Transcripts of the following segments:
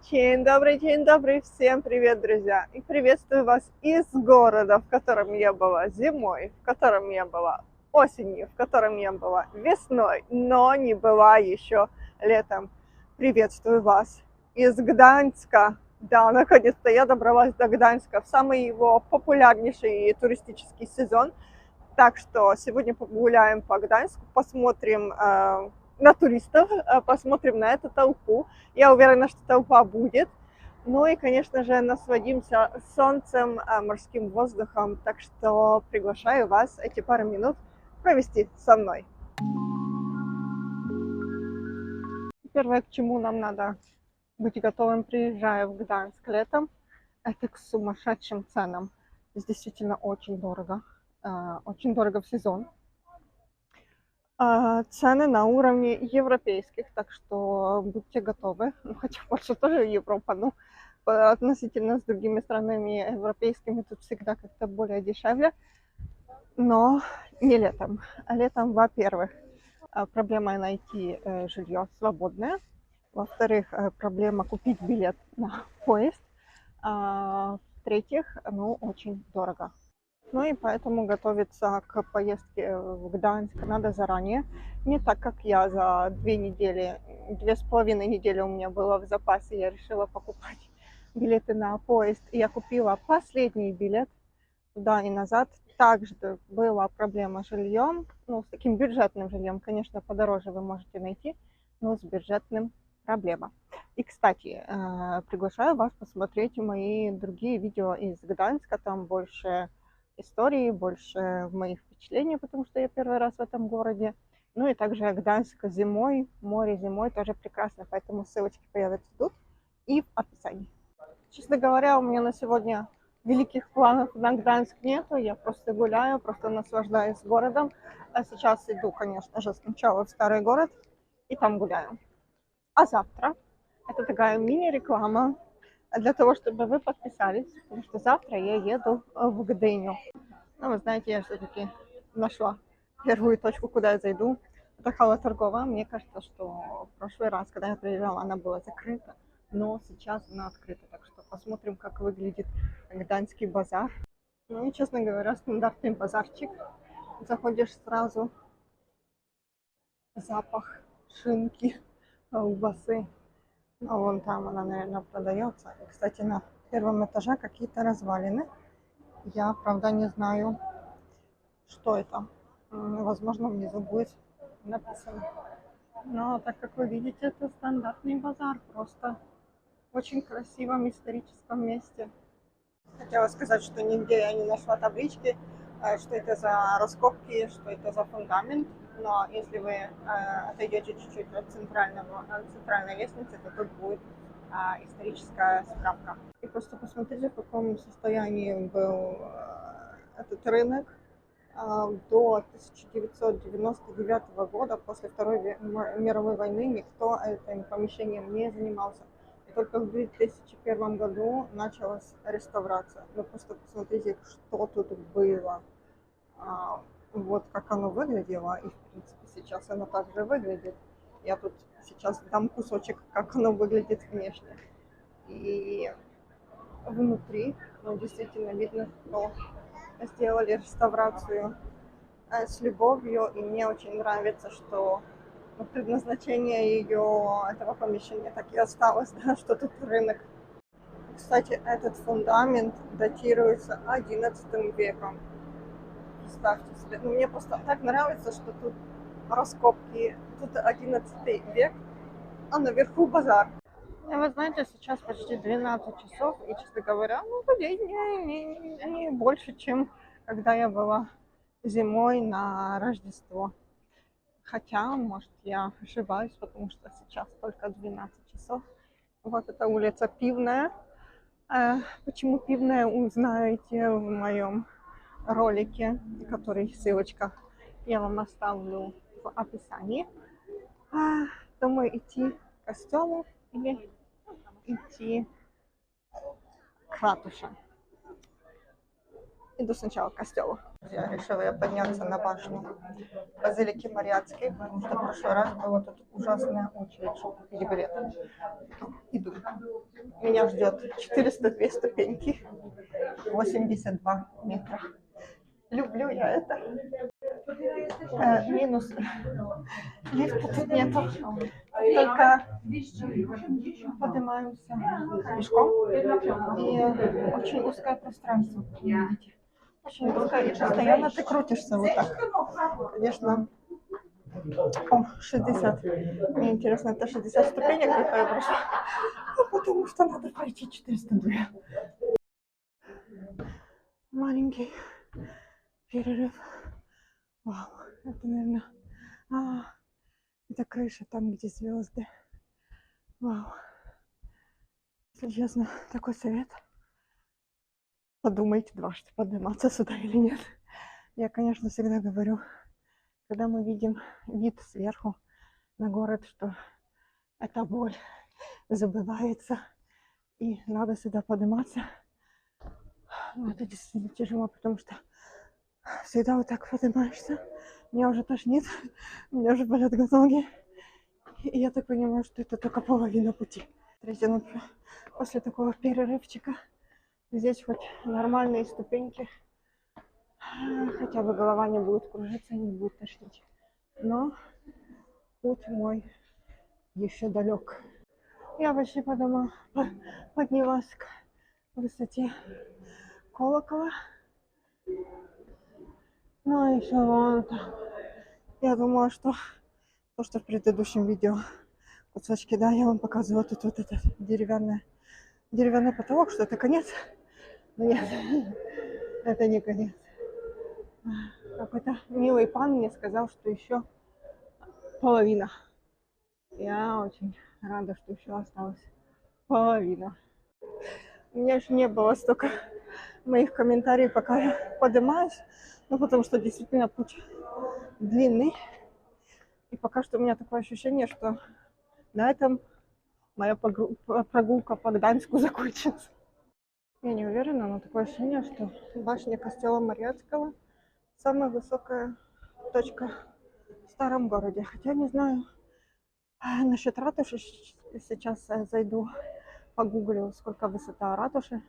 День добрый, всем привет, друзья! И приветствую вас из города, в котором я была зимой, в котором я была осенью, в котором я была весной, но не была еще летом. Приветствую вас из Гданьска. Да, наконец-то я добралась до Гданьска в самый его популярнейший туристический сезон. Так что сегодня погуляем по Гданьску, посмотрим на туристов, посмотрим на эту толпу. Я уверена, что толпа будет. Ну и, конечно же, насладимся солнцем, морским воздухом. Так что приглашаю вас эти пару минут провести со мной. Первое, к чему нам надо быть готовым, приезжая в Гданьск летом, это к сумасшедшим ценам. Здесь действительно очень дорого в сезон. Цены на уровне европейских, так что будьте готовы. Хотя Польша тоже Европа, но относительно с другими странами европейскими тут всегда как-то более дешевле. Но не летом. Летом, во-первых, проблема найти жилье свободное. Во-вторых, проблема купить билет на поезд. В-третьих, очень дорого. Ну и поэтому готовиться к поездке в Гданьск надо заранее. Не так, как я за 2,5 недели у меня было в запасе, я решила покупать билеты на поезд. И я купила последний билет туда и назад. Также была проблема с жильем, с таким бюджетным жильем, конечно, подороже вы можете найти, но с бюджетным проблема. И, кстати, приглашаю вас посмотреть мои другие видео из Гданьска, там больше истории, больше моих впечатлений, потому что я первый раз в этом городе. Ну и также Гданьск зимой, море зимой тоже прекрасно, поэтому ссылочки появятся тут и в описании. Честно говоря, у меня на сегодня великих планов на Гданьск нету, я просто гуляю, просто наслаждаюсь городом. А сейчас иду, конечно же, сначала в старый город и там гуляю. А завтра, это такая мини-реклама, для того, чтобы вы подписались, потому что завтра я еду в Гдыню. Вы знаете, я все-таки нашла первую точку, куда я зайду. Это хала торговая. Мне кажется, что в прошлый раз, когда я приезжала, она была закрыта, но сейчас она открыта. Так что посмотрим, как выглядит Гданьский базар. Ну и, честно говоря, стандартный базарчик. Заходишь сразу, запах шинки, колбасы. Вон там она, наверное, продается. И, кстати, на первом этаже какие-то развалины. Я, правда, не знаю, что это. Возможно, внизу будет написано. Но, так как вы видите, это стандартный базар. Просто в очень красивом историческом месте. Хотела сказать, что нигде я не нашла таблички, что это за раскопки, что это за фундамент. Но если вы отойдете чуть-чуть от центральной лестницы, то тут будет историческая справка. И просто посмотрите, в каком состоянии был этот рынок до 1999 года. После Второй мировой войны никто этим помещением не занимался. И только в 2001 году началась реставрация. Вы просто посмотрите, что тут было. Вот как оно выглядело, и в принципе сейчас оно также выглядит. Я тут сейчас дам кусочек, как оно выглядит внешне. И внутри, действительно видно, что сделали реставрацию с любовью, и мне очень нравится, что предназначение этого помещения так и осталось, да, что тут рынок. Кстати, этот фундамент датируется XI веком. Представьте себе. Мне просто так нравится, что тут раскопки. Тут 11 век, а наверху базар. И вы знаете, сейчас почти 12 часов, и, честно говоря, людей не больше, чем когда я была зимой на Рождество. Хотя, может, я ошибаюсь, потому что сейчас только 12 часов. Вот эта улица Пивная. Почему Пивная, узнаете в моем ролике, который ссылочка я вам оставлю в описании. Думаю, идти к костелу или идти к ратуше. Иду сначала к костелу. Я решила подняться на башню Базилики Мариатской, потому что в прошлый раз была тут ужасная очередь, чтобы купить билеты. Иду. меня ждет 402 ступеньки, 82 метра. Люблю я это. Минус. Лифта тут нету. Только поднимаемся пешком. И очень узкое пространство. Видите? Очень узкое. И постоянно ты крутишься вот так. Конечно. О, 60. Мне интересно, это 60 ступенек, это я прошла. Потому что надо пройти 402. Маленький перерыв. Вау, это, наверное, это крыша, там, где звезды. Вау. Если честно, такой совет. Подумайте дважды, подниматься сюда или нет. Я, конечно, всегда говорю, когда мы видим вид сверху на город, что эта боль забывается, и надо сюда подниматься. Но это действительно тяжело, потому что всегда вот так поднимаешься. Меня уже тошнит, у меня уже болят ноги. И я так понимаю, что это только половина пути. Смотрите, ну, после такого перерывчика здесь хоть нормальные ступеньки, хотя бы голова не будет кружиться, не будет тошнить. Но путь мой еще далек. Я почти поднялась к высоте колокола. Ну и все вон там. Я думала, что то, что в предыдущем видео кусочки, да, я вам показывала тут вот этот деревянный потолок, что это конец. Но нет, это не конец. Какой-то милый пан мне сказал, что еще половина. Я очень рада, что еще осталась половина. У меня еще не было столько моих комментариев, пока я поднимаюсь. Ну, потому что действительно путь длинный. И пока что у меня такое ощущение, что на этом моя прогулка по Гданьску закончится. Я не уверена, но такое ощущение, что башня костела Мариатского самая высокая точка в старом городе. Хотя не знаю насчет ратуши. Сейчас зайду, погуглю, сколько высота ратуши.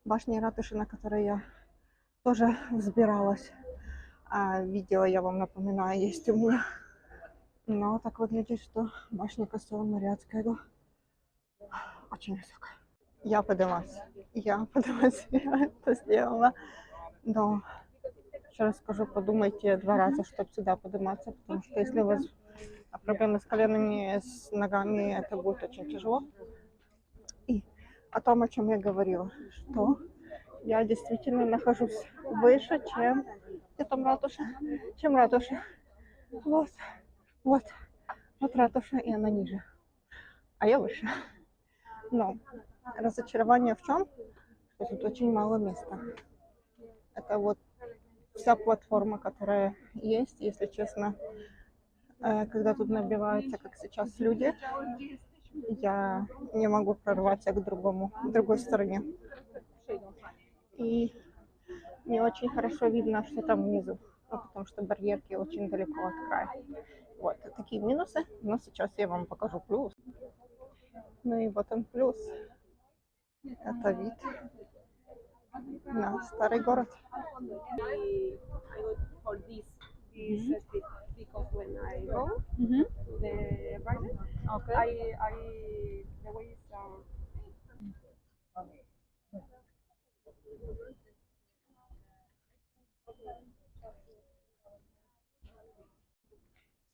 Башни ратуши, на которой я тоже взбиралась. Видео, я вам напоминаю, есть у меня. Но так выглядит, что башня костела Мариатского очень высокая. Я поднялась, я это сделала. Но еще раз скажу, подумайте 2 раза, чтобы сюда подниматься, потому что если у вас проблемы с коленами, с ногами, это будет очень тяжело. И о том, о чем я говорила, что я действительно нахожусь выше, чем там ратуша, чем ратуша. Вот ратуша, и она ниже, а я выше. Но разочарование в чем? Что тут очень мало места. Это вот вся платформа, которая есть, если честно, когда тут набиваются, как сейчас, люди, я не могу прорваться к другой стороне. И не очень хорошо видно, что там внизу, потому что барьерки очень далеко от края. Вот такие минусы, но сейчас я вам покажу плюс. Ну и вот он плюс. Это вид на старый город. Because when I go to the garden, the way is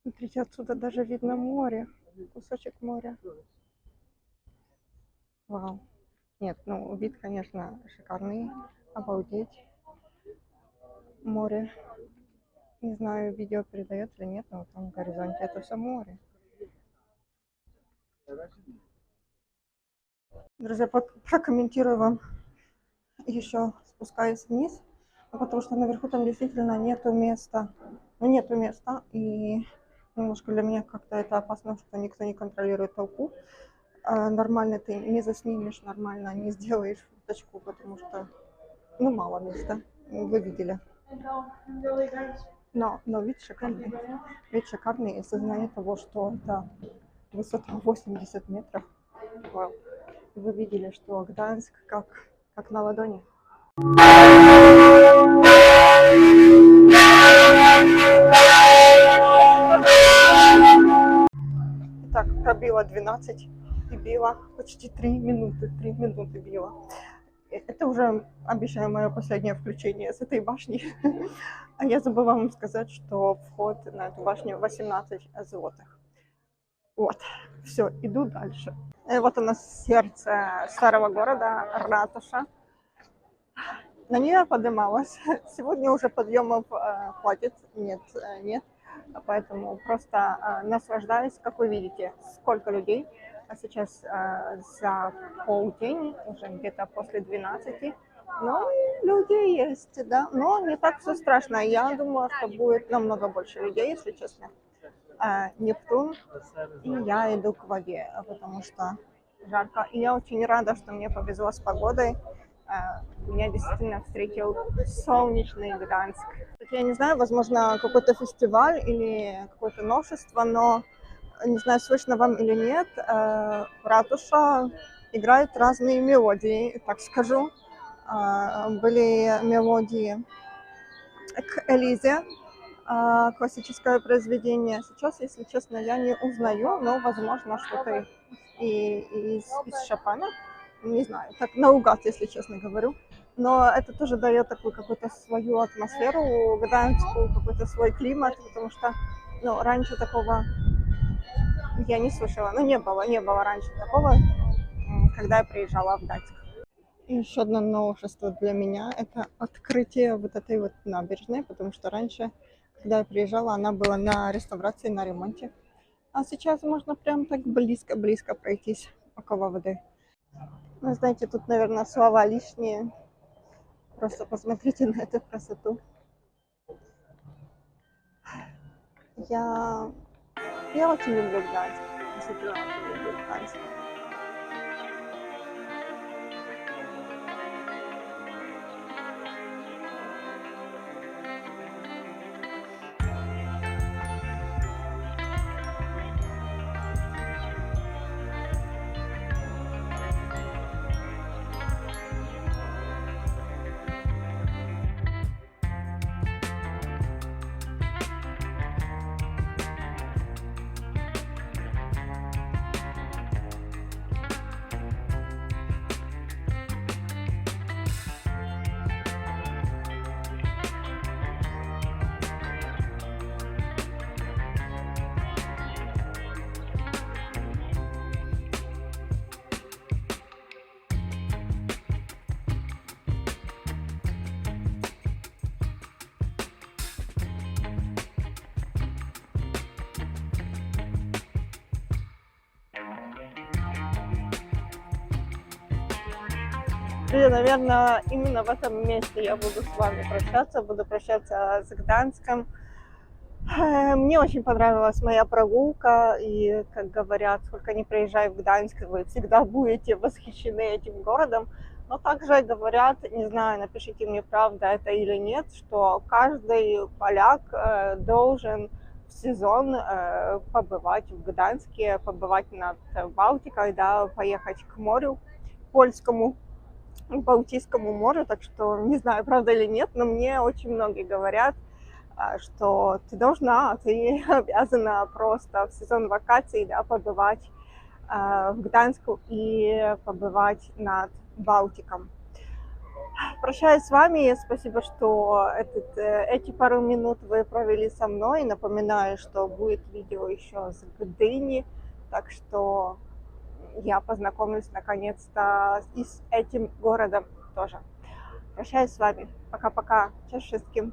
Смотрите, отсюда даже видно море, кусочек моря. Вау. Нет, ну вид, конечно, шикарный, обалдеть. Море. Не знаю, видео передает или нет, но там в горизонте это все море. Друзья, прокомментирую вам еще, спускаясь вниз, потому что наверху там действительно нету места. Ну, нету места, и немножко для меня как-то это опасно, что никто не контролирует толпу. Нормально ты не заснимешь, нормально не сделаешь фоточку, потому что, ну, мало места, вы видели. Но вид шикарный. Вид шикарный, и сознание того, что это высота 80 метров. Вау. Вы видели, что Гданьск как на ладони. Так, пробило 12 и било почти 3 минуты. 3 минуты било. Это уже, обещаю, мое последнее включение с этой башни. А я забыла вам сказать, что вход на эту башню 18 злотых. Вот, все, иду дальше. И вот у нас сердце старого города, ратуша. На нее поднималась. Сегодня уже подъемов хватит. Нет. Поэтому просто наслаждаюсь, как вы видите, сколько людей. А сейчас за полдень, уже где-то после 12. Ну, люди есть, да. Но не так все страшно. Я думала, что будет намного больше людей, если честно. Нептун, и я иду к воде, потому что жарко. И я очень рада, что мне повезло с погодой. Меня действительно встретил солнечный Гданьск. Я не знаю, возможно, какой-то фестиваль или какое-то новшество, но не знаю, слышно вам или нет, ратуша играет разные мелодии, так скажу. Были мелодии к Элизе, классическое произведение. Сейчас, если честно, я не узнаю, но, возможно, что-то из Шопена. Не знаю, так наугад, если честно говорю. Но это тоже дает такую какую-то свою атмосферу гданьскую, какой-то свой климат, потому что раньше такого я не слышала. Не было раньше такого, когда я приезжала в Гданьск. И еще одно новшество для меня – это открытие вот этой вот набережной, потому что раньше, когда я приезжала, она была на реставрации, на ремонте. А сейчас можно прям так близко пройтись около воды. Ну, знаете, тут, наверное, слова лишние. Просто посмотрите на эту красоту. Я очень люблю Гданьск. Действительно, очень люблю Гданьск. И, наверное, именно в этом месте я буду с вами прощаться. Буду прощаться с Гданьском. Мне очень понравилась моя прогулка. И, как говорят, сколько не приезжай в Гданьск, вы всегда будете восхищены этим городом. Но также говорят, не знаю, напишите мне, правда это или нет, что каждый поляк должен в сезон побывать в Гданьске, побывать над Балтикой, да, поехать к морю польскому, Балтийскому морю, так что не знаю, правда или нет, но мне очень многие говорят, что ты обязана просто в сезон вакаций, да, побывать в Гданьску и побывать над Балтиком. Прощаюсь с вами, спасибо, что эти пару минут вы провели со мной. Напоминаю, что будет видео еще с Гдыни, так что я познакомлюсь наконец-то и с этим городом тоже. Прощаюсь с вами. Пока-пока. Cześć wszystkim.